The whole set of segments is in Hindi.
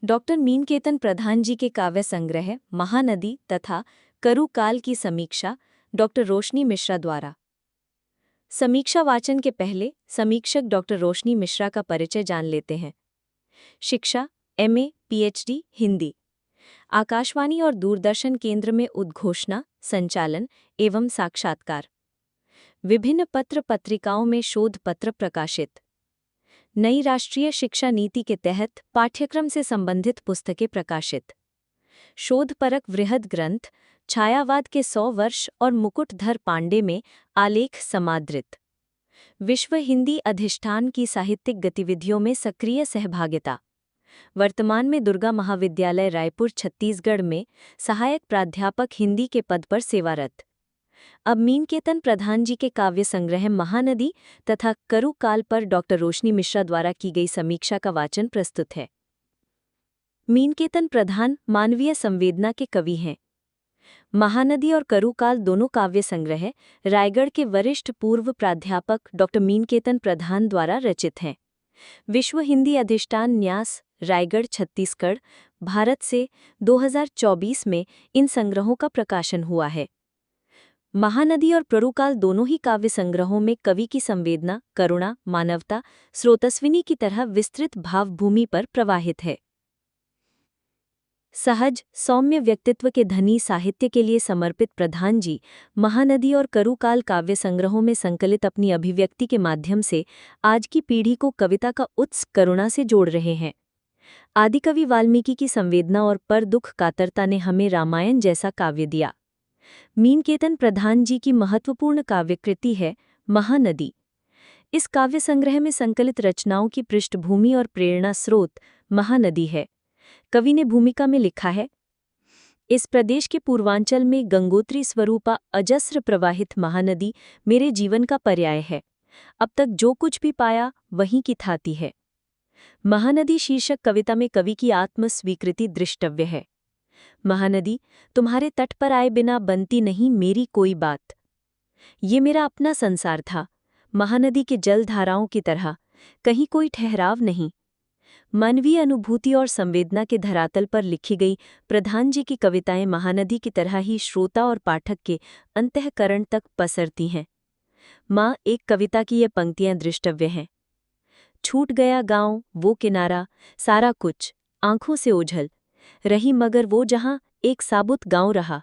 डॉक्टर मीनकेतन प्रधान जी के काव्य संग्रह महानदी तथा करुकाल की समीक्षा डॉक्टर रोशनी मिश्रा द्वारा। समीक्षा वाचन के पहले समीक्षक डॉक्टर रोशनी मिश्रा का परिचय जान लेते हैं। शिक्षा एमए पीएचडी हिंदी, आकाशवाणी और दूरदर्शन केंद्र में उद्घोषणा, संचालन एवं साक्षात्कार, विभिन्न पत्र पत्रिकाओं में शोध पत्र प्रकाशित, नई राष्ट्रीय शिक्षा नीति के तहत पाठ्यक्रम से संबंधित पुस्तकें प्रकाशित, शोधपरक वृहद ग्रंथ छायावाद के 100 वर्ष और मुकुटधर पांडे में आलेख समादृत, विश्व हिंदी अधिष्ठान की साहित्यिक गतिविधियों में सक्रिय सहभागिता, वर्तमान में दुर्गा महाविद्यालय रायपुर छत्तीसगढ़ में सहायक प्राध्यापक हिंदी के पद पर सेवारत। अब मीनकेतन प्रधान जी के काव्य संग्रह महानदी तथा करुकाल पर डॉक्टर रोशनी मिश्रा द्वारा की गई समीक्षा का वाचन प्रस्तुत है। मीनकेतन प्रधान मानवीय संवेदना के कवि हैं। महानदी और करुकाल दोनों काव्य संग्रह रायगढ़ के वरिष्ठ पूर्व प्राध्यापक डॉक्टर मीनकेतन प्रधान द्वारा रचित हैं। विश्व हिंदी अधिष्ठान न्यास रायगढ़ छत्तीसगढ़ भारत से 2024 में इन संग्रहों का प्रकाशन हुआ है। महानदी और करुकाल दोनों ही काव्य संग्रहों में कवि की संवेदना, करुणा, मानवता, स्रोतस्विनी की तरह विस्तृत भावभूमि पर प्रवाहित है। सहज सौम्य व्यक्तित्व के धनी साहित्य के लिए समर्पित प्रधान जी महानदी और करुकाल काव्य संग्रहों में संकलित अपनी अभिव्यक्ति के माध्यम से आज की पीढ़ी को कविता का उत्स करुणा से जोड़ रहे हैं। आदिकवि वाल्मीकि की संवेदना और पर दुख कातरता ने हमें रामायण जैसा काव्य दिया। मीनकेतन प्रधान जी की महत्वपूर्ण काव्यकृति है महानदी। इस काव्य संग्रह में संकलित रचनाओं की पृष्ठभूमि और प्रेरणा स्रोत महानदी है। कवि ने भूमिका में लिखा है, इस प्रदेश के पूर्वांचल में गंगोत्री स्वरूपा अजस्र प्रवाहित महानदी मेरे जीवन का पर्याय है। अब तक जो कुछ भी पाया वहीं की थाती है। महानदी शीर्षक कविता में कवि की आत्म स्वीकृति दृष्टव्य है। महानदी, तुम्हारे तट पर आए बिना बनती नहीं मेरी कोई बात। ये मेरा अपना संसार था, महानदी के जलधाराओं की तरह, कहीं कोई ठहराव नहीं। मानवीय अनुभूति और संवेदना के धरातल पर लिखी गई प्रधान जी की कविताएं महानदी की तरह ही श्रोता और पाठक के अंतःकरण तक पसरती हैं। माँ एक कविता की ये पंक्तियां दृष्टव्य हैं। छूट गया गांव वो किनारा, सारा कुछ आंखों से ओझल, रही मगर वो जहां एक साबुत गांव रहा,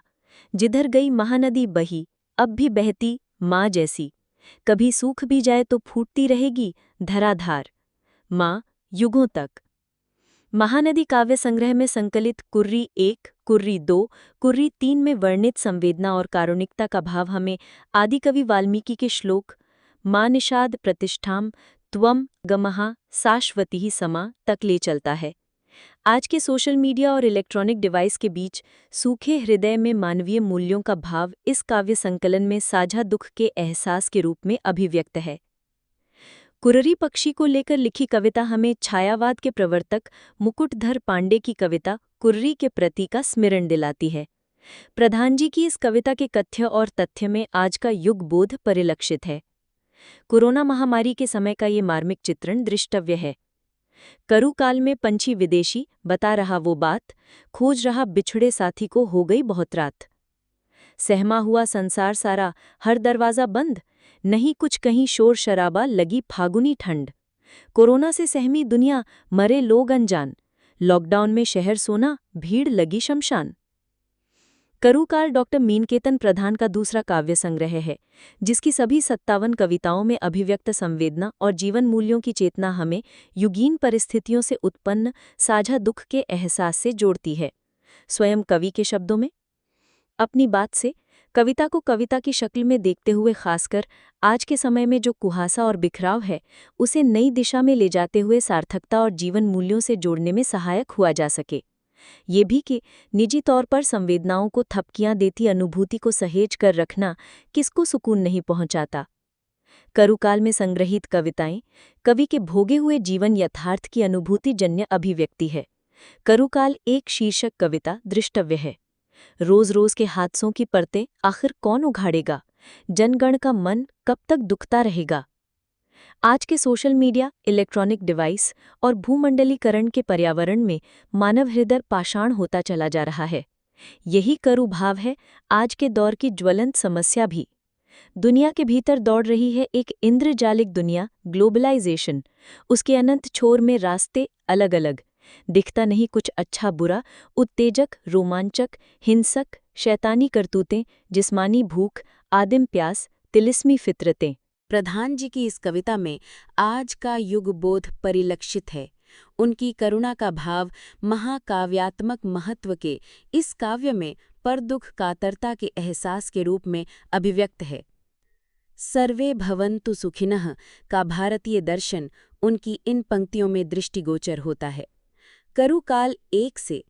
जिधर गई महानदी बही अब भी बहती माँ जैसी, कभी सूख भी जाए तो फूटती रहेगी धराधार, माँ युगों तक। महानदी काव्य संग्रह में संकलित कुर्री 1, कुर्री 2, कुर्री 3 में वर्णित संवेदना और कारुणिकता का भाव हमें आदिकवि वाल्मीकि के श्लोक माँ निषाद प्रतिष्ठाम त्वम गमहा शाश्वती समा तक ले चलता है। आज के सोशल मीडिया और इलेक्ट्रॉनिक डिवाइस के बीच सूखे हृदय में मानवीय मूल्यों का भाव इस काव्य संकलन में साझा दुख के एहसास के रूप में अभिव्यक्त है। कुररी पक्षी को लेकर लिखी कविता हमें छायावाद के प्रवर्तक मुकुटधर पांडे की कविता कुर्री के प्रति का स्मरण दिलाती है। प्रधान जी की इस कविता के कथ्य और तथ्य में आज का युग बोध परिलक्षित है। कोरोना महामारी के समय का ये मार्मिक चित्रण दृष्टव्य है। करुकाल में पंछी विदेशी बता रहा वो बात, खोज रहा बिछड़े साथी को हो गई बहुत रात। सहमा हुआ संसार सारा, हर दरवाजा बंद, नहीं कुछ कहीं शोर शराबा, लगी फागुनी ठंड। कोरोना से सहमी दुनिया, मरे लोग अनजान, लॉकडाउन में शहर सोना, भीड़ लगी शमशान। करुकाल डॉक्टर मीनकेतन प्रधान का दूसरा काव्य संग्रह है, जिसकी सभी 57 कविताओं में अभिव्यक्त संवेदना और जीवन मूल्यों की चेतना हमें युगीन परिस्थितियों से उत्पन्न साझा दुख के एहसास से जोड़ती है। स्वयं कवि के शब्दों में, अपनी बात से कविता को कविता की शक्ल में देखते हुए खासकर आज के समय में जो कुहासा और बिखराव है, उसे नई दिशा में ले जाते हुए सार्थकता और जीवन मूल्यों से जोड़ने में सहायक हुआ जा सके। ये भी कि निजी तौर पर संवेदनाओं को थपकियां देती अनुभूति को सहेज कर रखना किसको सुकून नहीं पहुंचाता। करुकाल में संग्रहित कविताएं कवि के भोगे हुए जीवन यथार्थ की अनुभूति जन्य अभिव्यक्ति है। करुकाल एक शीर्षक कविता दृष्टव्य है। रोज रोज के हादसों की परतें आखिर कौन उघाड़ेगा, जनगण का मन कब तक दुखता रहेगा। आज के सोशल मीडिया, इलेक्ट्रॉनिक डिवाइस और भूमंडलीकरण के पर्यावरण में मानव हृदय पाषाण होता चला जा रहा है। यही करू भाव है आज के दौर की ज्वलंत समस्या भी। दुनिया के भीतर दौड़ रही है एक इंद्रजालिक दुनिया, ग्लोबलाइजेशन। उसके अनंत छोर में रास्ते अलग अलग। दिखता नहीं कुछ अच्छा बुरा, उत्तेजक, रोमांचक, हिंसक, शैतानी करतूतें, जिस्मानी भूख, आदिम प्यास, तिलिस्मी फितरतें। प्रधान जी की इस कविता में आज का युग बोध परिलक्षित है। उनकी करुणा का भाव महाकाव्यात्मक महत्व के इस काव्य में परदुख कातरता के एहसास के रूप में अभिव्यक्त है। सर्वे भवन्तु सुखिनः का भारतीय दर्शन उनकी इन पंक्तियों में दृष्टिगोचर होता है। करुकाल एक से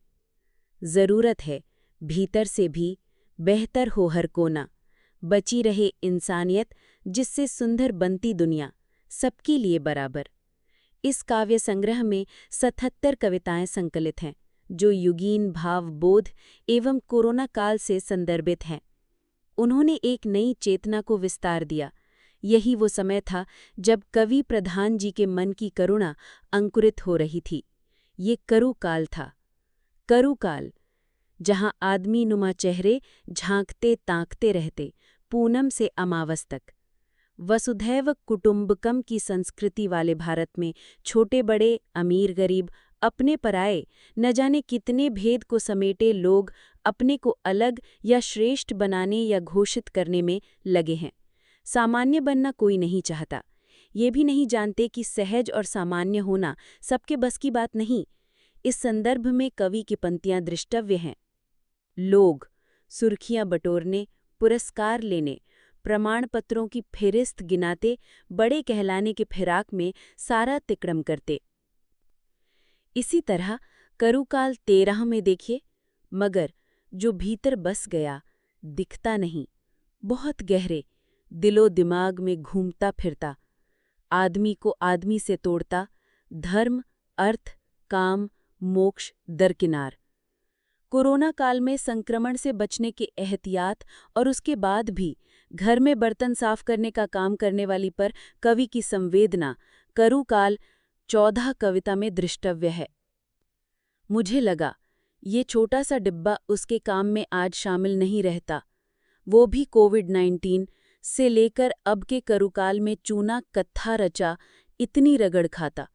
जरूरत है भीतर से भी बेहतर हो हर कोना, बची रहे इंसानियत जिससे सुंदर बनती दुनिया, सबके लिए बराबर। इस काव्य संग्रह में 77 कविताएं संकलित हैं, जो युगीन भाव बोध एवं कोरोना काल से संदर्भित हैं। उन्होंने एक नई चेतना को विस्तार दिया। यही वो समय था जब कवि प्रधान जी के मन की करुणा अंकुरित हो रही थी। ये करुकाल था। करुकाल, जहाँ आदमी नुमा चेहरे झांकते ताकते रहते, पूनम से अमावस तक। वसुधैव कुटुंबकम की संस्कृति वाले भारत में छोटे बड़े, अमीर गरीब, अपने पराये, न जाने कितने भेद को समेटे लोग अपने को अलग या श्रेष्ठ बनाने या घोषित करने में लगे हैं। सामान्य बनना कोई नहीं चाहता। ये भी नहीं जानते कि सहज और सामान्य होना सबके बस की बात नहीं। इस संदर्भ में कवि की पंक्तियां दृष्टव्य हैं। लोग सुर्खियां बटोरने, पुरस्कार लेने, प्रमाण पत्रों की फेरिस्त गिनाते, बड़े कहलाने के फिराक में सारा तिकड़म करते। इसी तरह करुकाल 13 में देखिए, मगर जो भीतर बस गया दिखता नहीं, बहुत गहरे दिलो दिमाग में घूमता फिरता, आदमी को आदमी से तोड़ता, धर्म, अर्थ, काम, मोक्ष दरकिनार। कोरोना काल में संक्रमण से बचने के एहतियात और उसके बाद भी घर में बर्तन साफ करने का काम करने वाली पर कवि की संवेदना करुकाल 14 कविता में दृष्टव्य है। मुझे लगा ये छोटा सा डिब्बा उसके काम में आज शामिल नहीं रहता। वो भी कोविड-19 से लेकर अब के करुकाल में चूना कत्था रचा इतनी रगड़ खाता,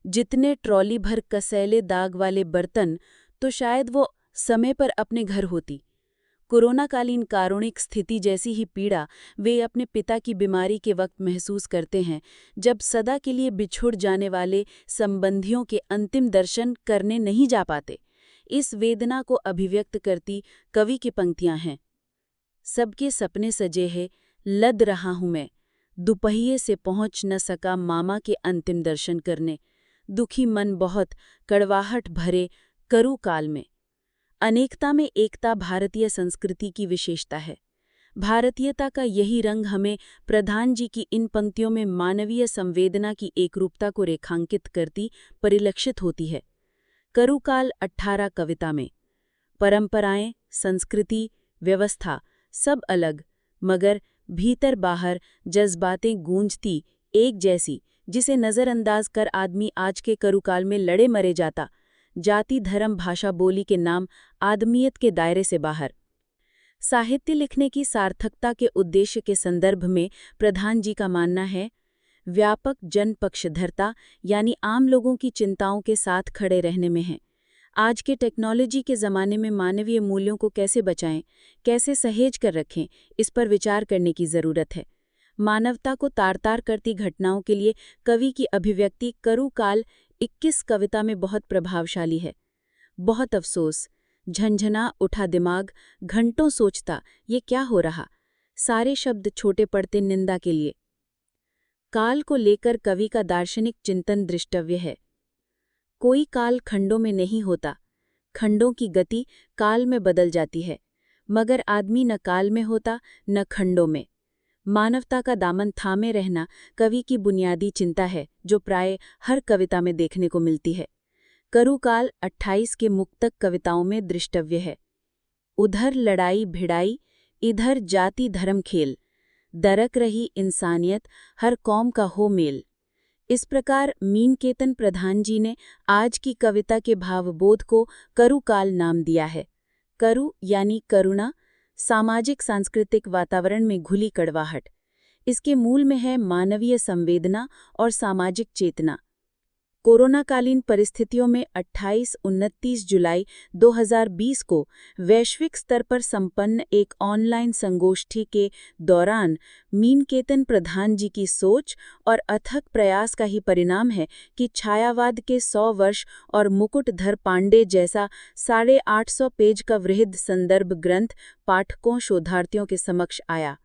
जितने ट्रॉली भर कसैले दाग वाले बर्तन, तो शायद वो समय पर अपने घर होती। कोरोनाकालीन कारुणिक स्थिति जैसी ही पीड़ा वे अपने पिता की बीमारी के वक्त महसूस करते हैं, जब सदा के लिए बिछुड़ जाने वाले संबंधियों के अंतिम दर्शन करने नहीं जा पाते। इस वेदना को अभिव्यक्त करती कवि की पंक्तियां हैं। सबके सपने सजे हैं, लद रहा हूं मैं, दुपहिए से पहुंच न सका मामा के अंतिम दर्शन करने। दुखी मन बहुत, कड़वाहट भरे करुकाल में। अनेकता में एकता भारतीय संस्कृति की विशेषता है। भारतीयता का यही रंग हमें प्रधान जी की इन पंक्तियों में मानवीय संवेदना की एकरूपता को रेखांकित करती परिलक्षित होती है। करुकाल 18 कविता में परंपराएं, संस्कृति, व्यवस्था सब अलग, मगर भीतर बाहर जज्बातें गूंजती एक जैसी, जिसे नज़रअंदाज कर आदमी आज के करुकाल में लड़े मरे जाता। जाति, धर्म, भाषा, बोली के नाम आदमियत के दायरे से बाहर। साहित्य लिखने की सार्थकता के उद्देश्य के संदर्भ में प्रधान जी का मानना है, व्यापक जनपक्षधरता यानी आम लोगों की चिंताओं के साथ खड़े रहने में है। आज के टेक्नोलॉजी के ज़माने में मानवीय मूल्यों को कैसे बचाएं, कैसे सहेज कर रखें, इस पर विचार करने की ज़रूरत है। मानवता को तार-तार करती घटनाओं के लिए कवि की अभिव्यक्ति करुकाल 21 कविता में बहुत प्रभावशाली है। बहुत अफसोस, झंझना उठा दिमाग, घंटों सोचता ये क्या हो रहा। सारे शब्द छोटे पड़ते निंदा के लिए। काल को लेकर कवि का दार्शनिक चिंतन दृष्टव्य है। कोई काल खंडों में नहीं होता, खंडों की गति काल में बदल जाती है, मगर आदमी न काल में होता न खंडों में। मानवता का दामन थामे रहना कवि की बुनियादी चिंता है, जो प्राय हर कविता में देखने को मिलती है। करुकाल 28 के मुक्तक कविताओं में दृष्टव्य है। उधर लड़ाई भिड़ाई, इधर जाति धर्म खेल, दरक रही इंसानियत, हर कौम का हो मेल। इस प्रकार मीनकेतन प्रधान जी ने आज की कविता के भावबोध को करुकाल नाम दिया है। करु यानी करुणा, सामाजिक सांस्कृतिक वातावरण में घुली कड़वाहट। इसके मूल में है मानवीय संवेदना और सामाजिक चेतना। कोरोनाकालीन परिस्थितियों में 28-29 जुलाई 2020 को वैश्विक स्तर पर संपन्न एक ऑनलाइन संगोष्ठी के दौरान मीनकेतन प्रधान जी की सोच और अथक प्रयास का ही परिणाम है कि छायावाद के 100 वर्ष और मुकुटधर पांडे जैसा 850 पेज का वृहद संदर्भ ग्रंथ पाठकों शोधार्थियों के समक्ष आया।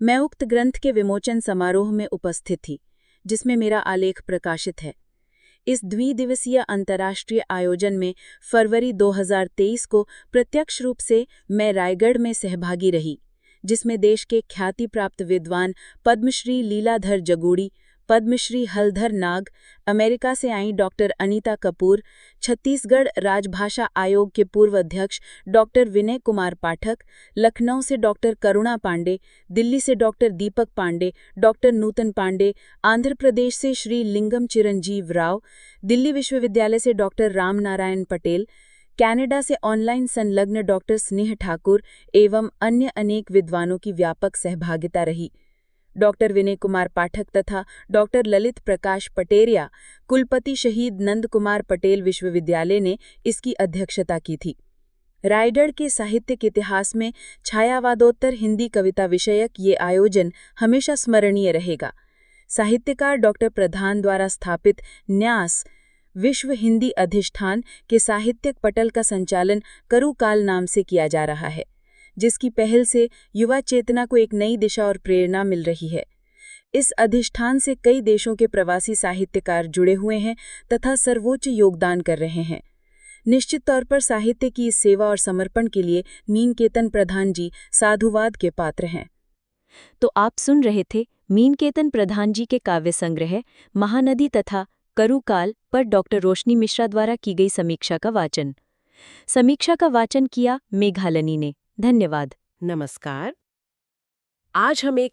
मैं उक्त ग्रंथ के विमोचन समारोह में उपस्थित थी, जिसमें मेरा आलेख प्रकाशित है। इस द्विदिवसीय अंतर्राष्ट्रीय आयोजन में फरवरी 2023 को प्रत्यक्ष रूप से मैं रायगढ़ में सहभागी रही, जिसमें देश के ख्याति प्राप्त विद्वान पद्मश्री लीलाधर जगूड़ी, पद्मश्री हलधर नाग, अमेरिका से आई डॉक्टर अनीता कपूर, छत्तीसगढ़ राजभाषा आयोग के पूर्व अध्यक्ष डॉक्टर विनय कुमार पाठक, लखनऊ से डॉक्टर करुणा पांडे, दिल्ली से डॉक्टर दीपक पांडे, डॉक्टर नूतन पांडे, आंध्र प्रदेश से श्री लिंगम चिरंजीव राव, दिल्ली विश्वविद्यालय से डॉक्टर राम नारायण पटेल, कनाडा से ऑनलाइन संलग्न डॉक्टर स्नेह ठाकुर एवं अन्य अनेक विद्वानों की व्यापक सहभागिता रही। डॉक्टर विनय कुमार पाठक तथा डॉक्टर ललित प्रकाश पटेरिया, कुलपति शहीद नंद कुमार पटेल विश्वविद्यालय ने इसकी अध्यक्षता की थी। रायगढ़ के साहित्यिक इतिहास में छायावादोत्तर हिंदी कविता विषयक ये आयोजन हमेशा स्मरणीय रहेगा। साहित्यकार डॉक्टर प्रधान द्वारा स्थापित न्यास विश्व हिंदी अधिष्ठान के साहित्यिक पटल का संचालन करुकाल नाम से किया जा रहा है, जिसकी पहल से युवा चेतना को एक नई दिशा और प्रेरणा मिल रही है। इस अधिष्ठान से कई देशों के प्रवासी साहित्यकार जुड़े हुए हैं तथा सर्वोच्च योगदान कर रहे हैं। निश्चित तौर पर साहित्य की इस सेवा और समर्पण के लिए मीनकेतन प्रधान जी साधुवाद के पात्र हैं। तो आप सुन रहे थे मीनकेतन प्रधान जी के काव्य संग्रह महानदी तथा करुकाल पर डॉक्टर रोशनी मिश्रा द्वारा की गई समीक्षा का वाचन। समीक्षा का वाचन किया मेघालनी ने। धन्यवाद। नमस्कार। आज हम एक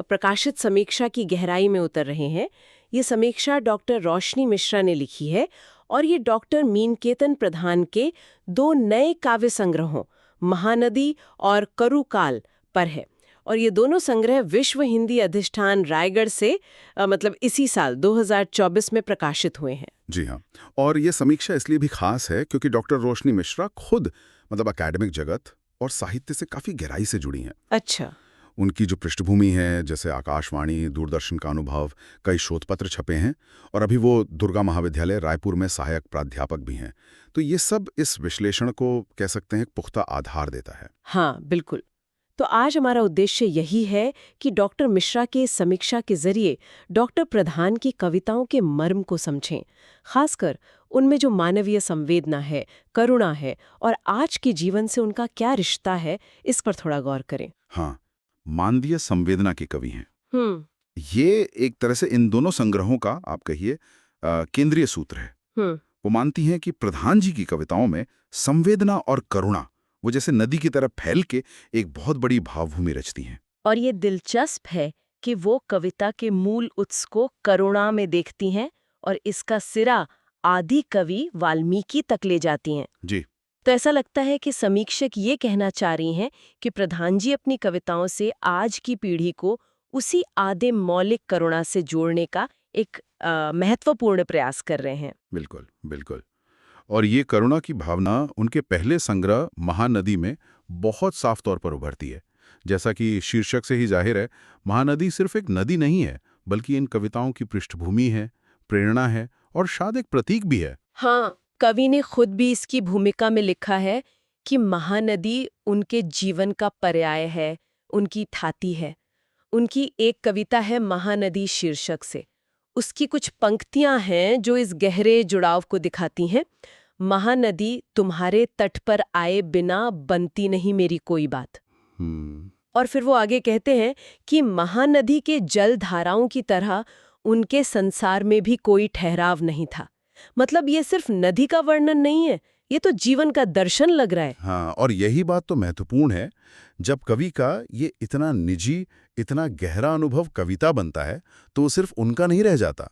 प्रकाशित समीक्षा की गहराई में उतर रहे हैं। ये समीक्षा डॉक्टर रोशनी मिश्रा ने लिखी है और ये डॉक्टर मीनकेतन प्रधान के 2 नए काव्य संग्रहों महानदी और करुकाल पर है। और ये दोनों संग्रह विश्व हिंदी अधिष्ठान रायगढ़ से मतलब इसी साल 2024 में प्रकाशित हुए हैं। जी हाँ, और ये समीक्षा इसलिए भी खास है क्योंकि डॉक्टर रोशनी मिश्रा खुद एकेडमिक जगत और साहित्य से काफी गहराई से जुड़ी हैं। अच्छा। उनकी जो पृष्ठभूमि है, जैसे आकाशवाणी, दूरदर्शन का अनुभव, कई शोधपत्र छपे हैं और अभी वो दुर्गा महाविद्यालय रायपुर में सहायक प्राध्यापक भी हैं। तो ये सब इस विश्लेषण को कह सकते हैं पुख्ता आधार देता है। हाँ, बिल्कुल। तो आज हमारा उद्देश्य यही है कि डॉक्टर मिश्रा के समीक्षा के जरिए डॉक्टर प्रधान की कविताओं के मर्म को समझें, खासकर उनमें जो मानवीय संवेदना है, करुणा है और आज के जीवन से उनका क्या रिश्ता है, इस पर थोड़ा गौर करें। हाँ, मानवीय संवेदना के कवि हैं। ये एक तरह से इन दोनों संग्रहों का आप कहिए केंद्रीय सूत्र है। वो मानती हैं कि प्रधान जी की कविताओं में संवेदना और करुणा वो जैसे नदी की तरह फैल के एक बहुत बड़ी भावभूमि रचती हैं। और ये दिलचस्प है कि वो कविता के मूल उत्स को करुणा में देखती हैं और इसका सिरा आदि कवि वाल्मीकि तक ले जाती हैं। जी। तो ऐसा लगता है कि समीक्षक ये कहना चाह रही हैं कि प्रधान जी अपनी कविताओं से आज की पीढ़ी को उसी आदिम मौलिक करुणा से जोड़ने का एक महत्वपूर्ण प्रयास कर रहे हैं। बिल्कुल, बिल्कुल। और ये करुणा की भावना उनके पहले संग्रह महानदी में बहुत साफ तौर पर उभरती है। जैसा कि शीर्षक से ही जाहिर है, महानदी सिर्फ एक नदी नहीं है, बल्कि इन कविताओं की पृष्ठभूमि है, प्रेरणा है और शायद एक प्रतीक भी है। हाँ, कवि ने खुद भी इसकी भूमिका में लिखा है कि महानदी उनके जीवन का पर्याय है, उनकी थाती है। उनकी एक कविता है महानदी शीर्षक से। उसकी कुछ पंक्तियां हैं जो इस गहरे जुड़ाव को दिखाती हैं। महानदी तुम्हारे तट पर आए बिना बनती नहीं मेरी कोई बात। और फिर वो आगे कहते हैं कि महानदी के जल धाराओं की तरह उनके संसार में भी कोई ठहराव नहीं था। मतलब ये सिर्फ नदी का वर्णन नहीं है, ये तो जीवन का दर्शन लग रहा है। हाँ, और यही बात तो महत्वपूर्ण है। जब कवि का ये इतना निजी, इतना गहरा अनुभव कविता बनता है तो वो सिर्फ उनका नहीं रह जाता।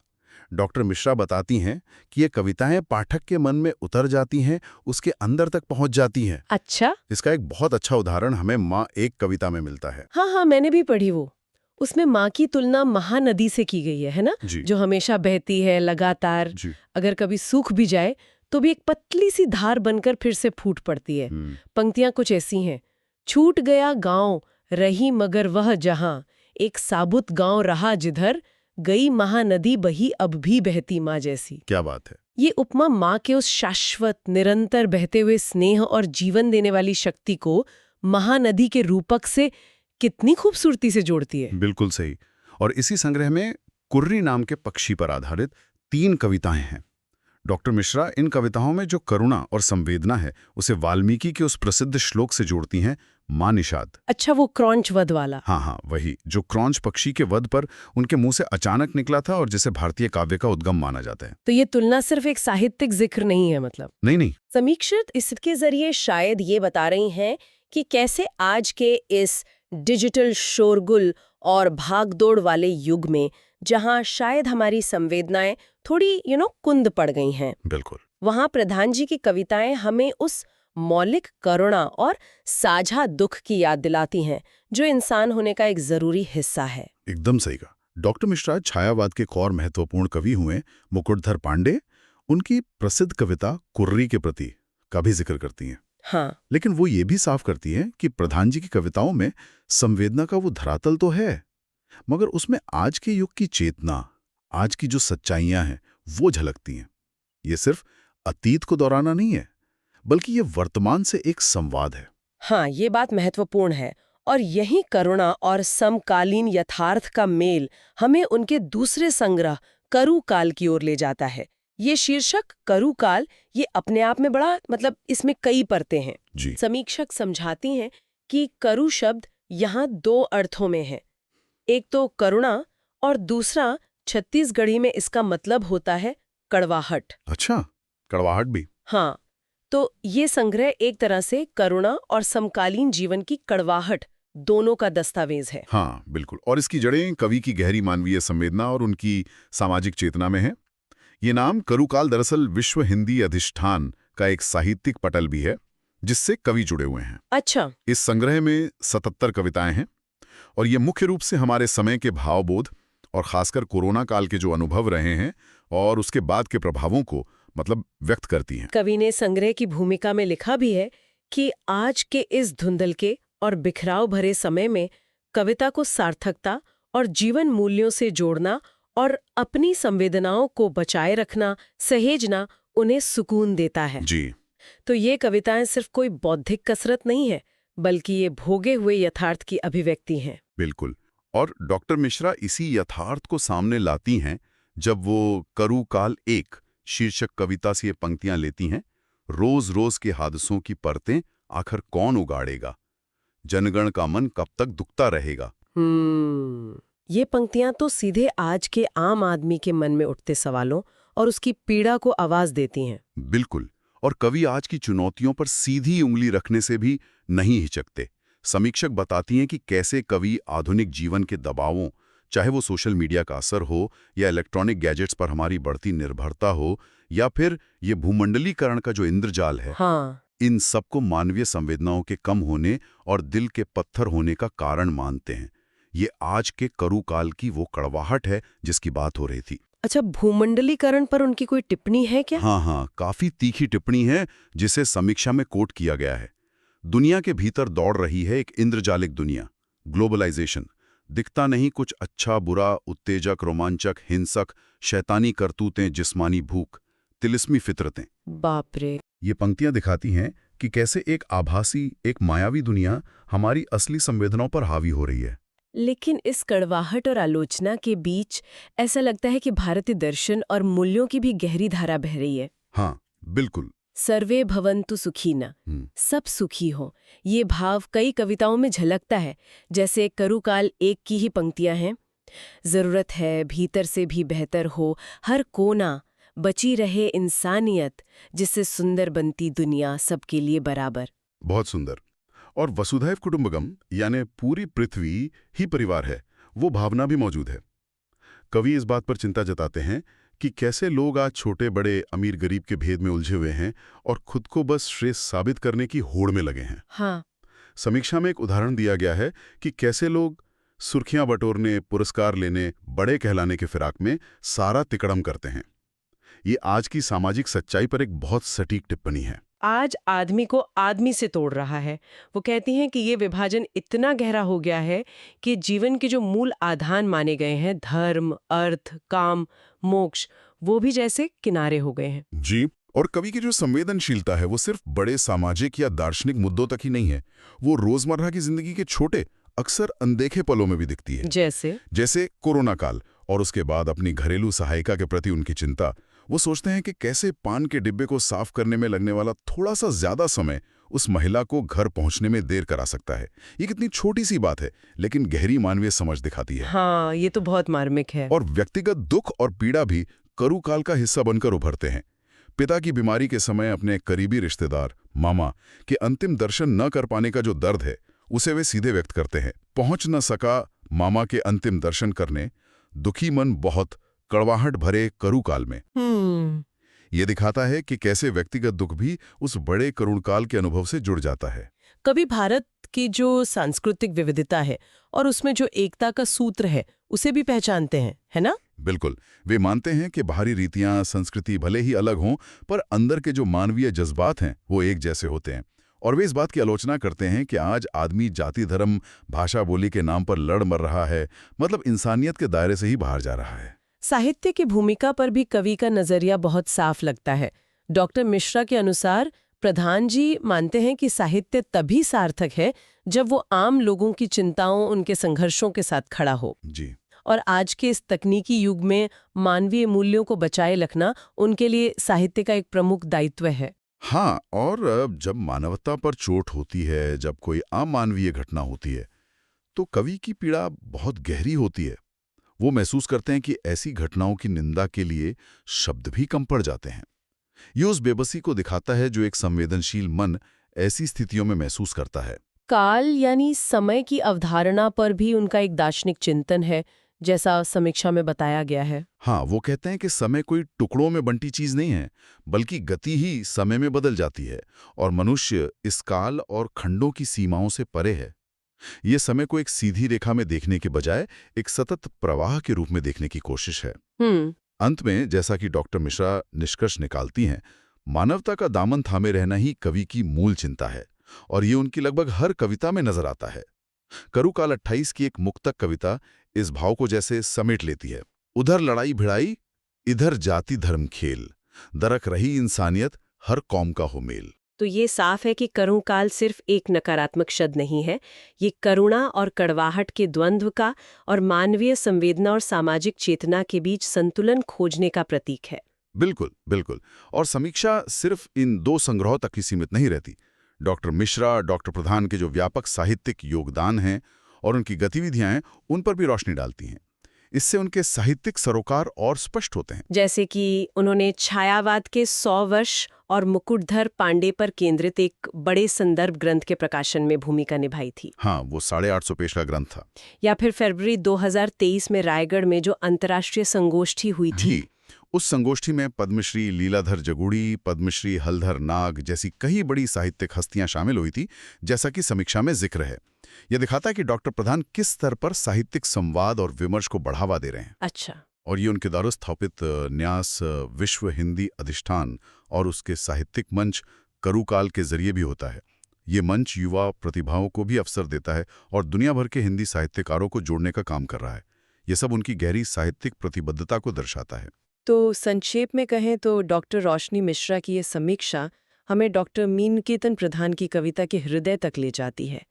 डॉक्टर मिश्रा बताती हैं कि ये कविताएं पाठक के मन में उतर जाती हैं, उसके अंदर तक पहुंच जाती हैं। अच्छा। इसका एक बहुत अच्छा उदाहरण हमें माँ एक कविता में मिलता है। हाँ, मैंने भी पढ़ी वो। उसमें माँ की तुलना महानदी से की गई है ना, जो हमेशा बहती है लगातार। अगर कभी सूख भी जाए तो भी एक पतली सी धार बनकर फिर से फूट पड़ती है। पंक्तियां कुछ ऐसी हैं। छूट गया गांव रही मगर वह जहां, एक साबुत गांव रहा जिधर, गई महानदी बही अब भी बहती माँ जैसी। क्या बात है। ये उपमा माँ के उस शाश्वत निरंतर बहते हुए स्नेह और जीवन देने वाली शक्ति को महानदी के रूपक से कितनी खूबसूरती से जोड़ती है। बिल्कुल सही। और इसी संग्रह में कुर्री नाम के पक्षी पर आधारित 3 कविताएं हैं। डॉक्टर मिश्रा इन कविताओं में जो करुणा और संवेदना है उसे वाल्मीकि के उस प्रसिद्ध श्लोक से जोड़ती हैं, माँ निषाद। अच्छा, वो क्रॉन्च वध वाला। हाँ, वही जो क्रॉन्च पक्षी के वध पर उनके मुंह से अचानक निकला था और जिसे भारतीय काव्य का उद्गम माना जाता है। तो ये तुलना सिर्फ एक साहित्यिक जिक्र नहीं है, मतलब नहीं। समीक्षित इसके जरिए शायद ये बता रही हैं कि कैसे आज के इस डिजिटल शोरगुल और भागदौड़ वाले युग में, जहां शायद हमारी संवेदनाएं थोड़ी कुंद पड़ गई हैं, बिल्कुल, वहां प्रधान जी की कविताएं हमें उस मौलिक करुणा और साझा दुख की याद दिलाती हैं जो इंसान होने का एक जरूरी हिस्सा है। एकदम सही कहा। डॉक्टर मिश्रा छायावाद के एक और महत्वपूर्ण कवि हुए मुकुटधर पांडे। उनकी प्रसिद्ध कविता कुर्री के प्रति का भी जिक्र करती हैं। हाँ, लेकिन वो ये भी साफ करती हैं कि प्रधान जी की कविताओं में संवेदना का वो धरातल तो है, मगर उसमें आज के युग की चेतना, आज की जो सच्चाइयां हैं वो झलकती हैं। ये सिर्फ अतीत को दोहराना नहीं है, बल्कि ये वर्तमान से एक संवाद है। हाँ, ये बात महत्वपूर्ण है। और यही करुणा और समकालीन यथार्थ का मेल हमें उनके दूसरे संग्रह करु काल की ओर ले जाता है। ये शीर्षक करु काल, ये अपने आप में बड़ा इसमें कई परतें हैं। समीक्षक समझाती हैं कि करु शब्द यहाँ 2 अर्थों में है। एक तो करुणा और दूसरा छत्तीसगढ़ी में इसका मतलब होता है कड़वाहट। अच्छा, कड़वाहट भी। हाँ, तो ये संग्रह एक तरह से करुणा और समकालीन जीवन की कड़वाहट दोनों का दस्तावेज है। हाँ, बिल्कुल। और इसकी जड़ें कवि की गहरी मानवीय संवेदना और उनकी सामाजिक चेतना में है। ये नाम करुकाल दरअसल विश्व हिंदी अधिष्ठान का एक साहित्यिक पटल भी है जिससे कवि जुड़े हुए हैं। अच्छा। इस संग्रह में 77 कविताएं हैं और ये मुख्य रूप से हमारे समय के भावबोध और खासकर कोरोना काल के जो अनुभव रहे हैं और उसके बाद के प्रभावों को व्यक्त करती हैं। कवि ने संग्रह की भूमिका में लिखा भी है कि आज के इस धुंधलके और बिखराव भरे समय में कविता को सार्थकता और जीवन मूल्यों से जोड़ना और अपनी संवेदनाओं को बचाए रखना, सहेजना उन्हें सुकून देता है। जी। तो ये कविताएं सिर्फ कोई बौद्धिक कसरत नहीं है, बल्कि ये भोगे हुए यथार्थ की अभिव्यक्ति हैं। बिल्कुल। और डॉक्टर मिश्रा इसी यथार्थ को सामने लाती हैं जब वो करु काल 1 शीर्षक कविता से ये पंक्तियां लेती हैं। रोज रोज के हादसों की परतें आखिर कौन उगाड़ेगा, जनगण का मन कब तक दुखता रहेगा। ये पंक्तियां तो सीधे आज के आम आदमी के मन में उठते सवालों और उसकी पीड़ा को आवाज देती हैं। बिल्कुल। और कवि आज की चुनौतियों पर सीधी उंगली रखने से भी नहीं हिचकते। समीक्षक बताती हैं कि कैसे कवि आधुनिक जीवन के दबावों, चाहे वो सोशल मीडिया का असर हो या इलेक्ट्रॉनिक गैजेट्स पर हमारी बढ़ती निर्भरता हो या फिर ये भूमंडलीकरण का जो इंद्रजाल है, हाँ, इन सबको मानवीय संवेदनाओं के कम होने और दिल के पत्थर होने का कारण मानते हैं। ये आज के करु काल की वो कड़वाहट है जिसकी बात हो रही थी। अच्छा, भूमंडलीकरण पर उनकी कोई टिप्पणी है क्या? हाँ, काफी तीखी टिप्पणी है जिसे समीक्षा में कोट किया गया है। दुनिया के भीतर दौड़ रही है एक इंद्रजालिक दुनिया, ग्लोबलाइजेशन। दिखता नहीं कुछ अच्छा बुरा, उत्तेजक, रोमांचक, हिंसक, शैतानी करतूतें, जिस्मानी भूख, तिलिस्मी फितरतें। बाप रे। ये पंक्तियां दिखाती हैं कि कैसे एक आभासी, एक मायावी दुनिया हमारी असली संवेदनाओं पर हावी हो रही है। लेकिन इस कड़वाहट और आलोचना के बीच ऐसा लगता है कि भारतीय दर्शन और मूल्यों की भी गहरी धारा बह रही है। हाँ, बिल्कुल। सर्वे भवन्तु सुखिनः, सब सुखी हो, ये भाव कई कविताओं में झलकता है। जैसे करु काल 1 की ही पंक्तियां हैं। जरूरत है भीतर से भी बेहतर हो हर कोना, बची रहे इंसानियत, जिससे सुंदर बनती दुनिया सबके लिए बराबर। बहुत सुंदर। और वसुधैव कुटुंबकम यानी पूरी पृथ्वी ही परिवार है, वो भावना भी मौजूद है। कवि इस बात पर चिंता जताते हैं कि कैसे लोग आज छोटे बड़े अमीर गरीब के भेद में उलझे हुए हैं और खुद को बस श्रेष्ठ साबित करने की होड़ में लगे हैं। हाँ। समीक्षा में एक उदाहरण दिया गया है कि कैसे लोग सुर्खियां बटोरने, पुरस्कार लेने, बड़े कहलाने के फिराक में सारा तिकड़म करते हैं। ये आज की सामाजिक सच्चाई पर एक बहुत सटीक टिप्पणी है। आज आदमी को आदमी से तोड़ रहा है। वो कहती हैं कि ये विभाजन इतना गहरा हो गया है कि जीवन के जो मूल आधार माने गए हैं, धर्म, अर्थ, काम, मोक्ष, वो भी जैसे किनारे हो गए हैं। जी। और कवि की जो संवेदनशीलता है वो सिर्फ बड़े सामाजिक या दार्शनिक मुद्दों तक ही नहीं है, वो रोजमर्रा की जिंदगी के छोटे, अक्सर अनदेखे पलों में भी दिखती है। जैसे कोरोना काल और उसके बाद अपनी घरेलू सहायिका के प्रति उनकी चिंता। वो सोचते हैं कि कैसे पान के डिब्बे को साफ करने में लगने वाला थोड़ा सा ज्यादा समय उस महिला को घर पहुंचने में देर करा सकता है। ये कितनी छोटी सी बात है, लेकिन गहरी मानवीय समझ दिखाती है। हाँ, ये तो बहुत मार्मिक है। और व्यक्तिगत दुख और पीड़ा भी करू काल का हिस्सा बनकर उभरते हैं। पिता की बीमारी के समय अपने करीबी रिश्तेदार मामा के अंतिम दर्शन न कर पाने का जो दर्द है, उसे वे सीधे व्यक्त करते हैं। पहुंच न सका मामा के अंतिम दर्शन करने, दुखी मन बहुत कड़वाहट भरे करू काल में। ये दिखाता है कि कैसे व्यक्तिगत दुख भी उस बड़े करुण काल के अनुभव से जुड़ जाता है। कभी भारत की जो सांस्कृतिक विविधता है और उसमें जो एकता का सूत्र है, उसे भी पहचानते हैं, है ना? बिल्कुल। वे मानते हैं कि बाहरी रीतियां, संस्कृति भले ही अलग हों, पर अंदर के जो मानवीय जज्बात हैं वो एक जैसे होते हैं। और वे इस बात की आलोचना करते हैं कि आज आदमी जाति, धर्म, भाषा, बोली के नाम पर लड़ मर रहा है, मतलब इंसानियत के दायरे से ही बाहर जा रहा है। साहित्य की भूमिका पर भी कवि का नजरिया बहुत साफ लगता है। डॉक्टर मिश्रा के अनुसार प्रधान जी मानते हैं कि साहित्य तभी सार्थक है जब वो आम लोगों की चिंताओं, उनके संघर्षों के साथ खड़ा हो। जी। और आज के इस तकनीकी युग में मानवीय मूल्यों को बचाए रखना उनके लिए साहित्य का एक प्रमुख दायित्व है। हाँ, और जब मानवता पर चोट होती है, जब कोई अमानवीय घटना होती है, तो कवि की पीड़ा बहुत गहरी होती है। वो महसूस करते हैं कि ऐसी घटनाओं की निंदा के लिए शब्द भी कम पड़ जाते हैं। ये उस बेबसी को दिखाता है जो एक संवेदनशील मन ऐसी स्थितियों में महसूस करता है। काल यानी समय की अवधारणा पर भी उनका एक दार्शनिक चिंतन है, जैसा समीक्षा में बताया गया है। हाँ, वो कहते हैं कि समय कोई टुकड़ों में बंटी चीज नहीं है, बल्कि गति ही समय में बदल जाती है, और मनुष्य इस काल और खंडों की सीमाओं से परे है। ये समय को एक सीधी रेखा में देखने के बजाय एक सतत प्रवाह के रूप में देखने की कोशिश है। अंत में, जैसा कि डॉक्टर मिश्रा निष्कर्ष निकालती हैं, मानवता का दामन थामे रहना ही कवि की मूल चिंता है, और ये उनकी लगभग हर कविता में नजर आता है। करू काल 28 की एक मुक्तक कविता इस भाव को जैसे समेट लेती है। उधर लड़ाई भिड़ाई, इधर जाति धर्म खेल, दरक रही इंसानियत, हर कौम का हो मेल। तो ये साफ है कि करुण काल सिर्फ एक नकारात्मक शब्द नहीं है, ये करुणा और कड़वाहट के द्वंद्व का और मानवीय संवेदना और सामाजिक चेतना के बीच संतुलन खोजने का प्रतीक है। बिल्कुल, बिल्कुल। और समीक्षा सिर्फ इन 2 संग्रहों तक ही सीमित नहीं रहती। डॉक्टर मिश्रा, डॉक्टर प्रधान के जो व्यापक साहित्यिक योगदान हैं और उनकी गतिविधियां हैं, उन पर भी रोशनी डालती हैं। इससे उनके साहित्यिक सरोकार और स्पष्ट होते हैं। जैसे कि उन्होंने छायावाद के 100 वर्ष और मुकुटधर पांडे पर केंद्रित एक बड़े संदर्भ ग्रंथ के प्रकाशन में भूमिका निभाई थी। हाँ, वो 850 पेज का ग्रंथ था। या फिर फरवरी 2023 में रायगढ़ में जो अंतर्राष्ट्रीय संगोष्ठी हुई थी, उस संगोष्ठी में पद्मश्री लीलाधर जगुड़ी, पद्मश्री हलधर नाग जैसी कई बड़ी साहित्यिक हस्तियां शामिल हुई थी, जैसा कि समीक्षा में जिक्र है। यह दिखाता है कि डॉक्टर प्रधान किस स्तर पर साहित्यिक संवाद और विमर्श को बढ़ावा दे रहे हैं। अच्छा। और ये उनके द्वारा स्थापित न्यास विश्व हिंदी अधिष्ठान और उसके साहित्यिक मंच करूकाल के जरिए भी होता है। ये मंच युवा प्रतिभाओं को भी अवसर देता है और दुनिया भर के हिंदी साहित्यकारों को जोड़ने का काम कर रहा है। ये सब उनकी गहरी साहित्यिक प्रतिबद्धता को दर्शाता है। तो संक्षेप में कहें तो डॉक्टर रोशनी मिश्रा की ये समीक्षा हमें डॉक्टर मीनकेतन प्रधान की कविता के हृदय तक ले जाती है।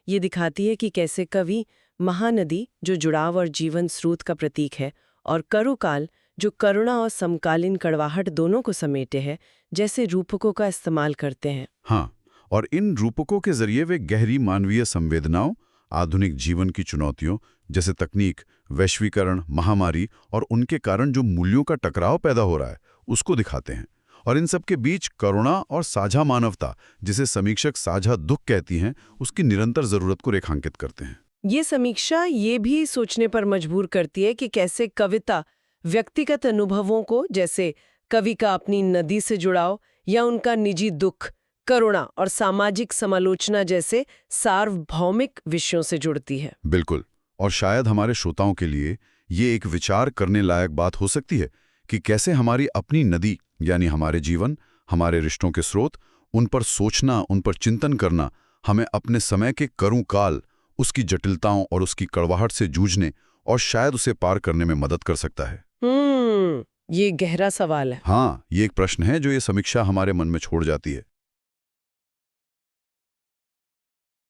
ये दिखाती है कि कैसे कवि महानदी, जो जुड़ाव और जीवन स्रोत का प्रतीक है, और करुकाल, जो करुणा और समकालीन कड़वाहट दोनों को समेटे है, जैसे रूपकों का इस्तेमाल करते हैं। हाँ, और इन रूपकों के जरिए वे गहरी मानवीय संवेदनाओं, आधुनिक जीवन की चुनौतियों जैसे तकनीक, वैश्वीकरण, महामारी और उनके कारण जो मूल्यों का टकराव पैदा हो रहा है, उसको दिखाते हैं। और इन सब के बीच करुणा और साझा मानवता, जिसे समीक्षक साझा दुख कहती हैं, उसकी निरंतर जरूरत को रेखांकित करते हैं। ये समीक्षा ये भी सोचने पर मजबूर करती है कि कैसे कविता व्यक्तिगत अनुभवों को, जैसे कवि का अपनी नदी से जुड़ाव या उनका निजी दुख, करुणा और सामाजिक समालोचना जैसे सार्वभौमिक विषयों से जुड़ती है। बिल्कुल। और शायद हमारे श्रोताओं के लिए ये एक विचार करने लायक बात हो सकती है कि कैसे हमारी अपनी नदी, यानी हमारे जीवन, हमारे रिश्तों के स्रोत, उन पर सोचना, उन पर चिंतन करना हमें अपने समय के करुण काल, उसकी जटिलताओं और उसकी कड़वाहट से जूझने और शायद उसे पार करने में मदद कर सकता है। ये गहरा सवाल है। हाँ, ये एक प्रश्न है जो ये समीक्षा हमारे मन में छोड़ जाती है।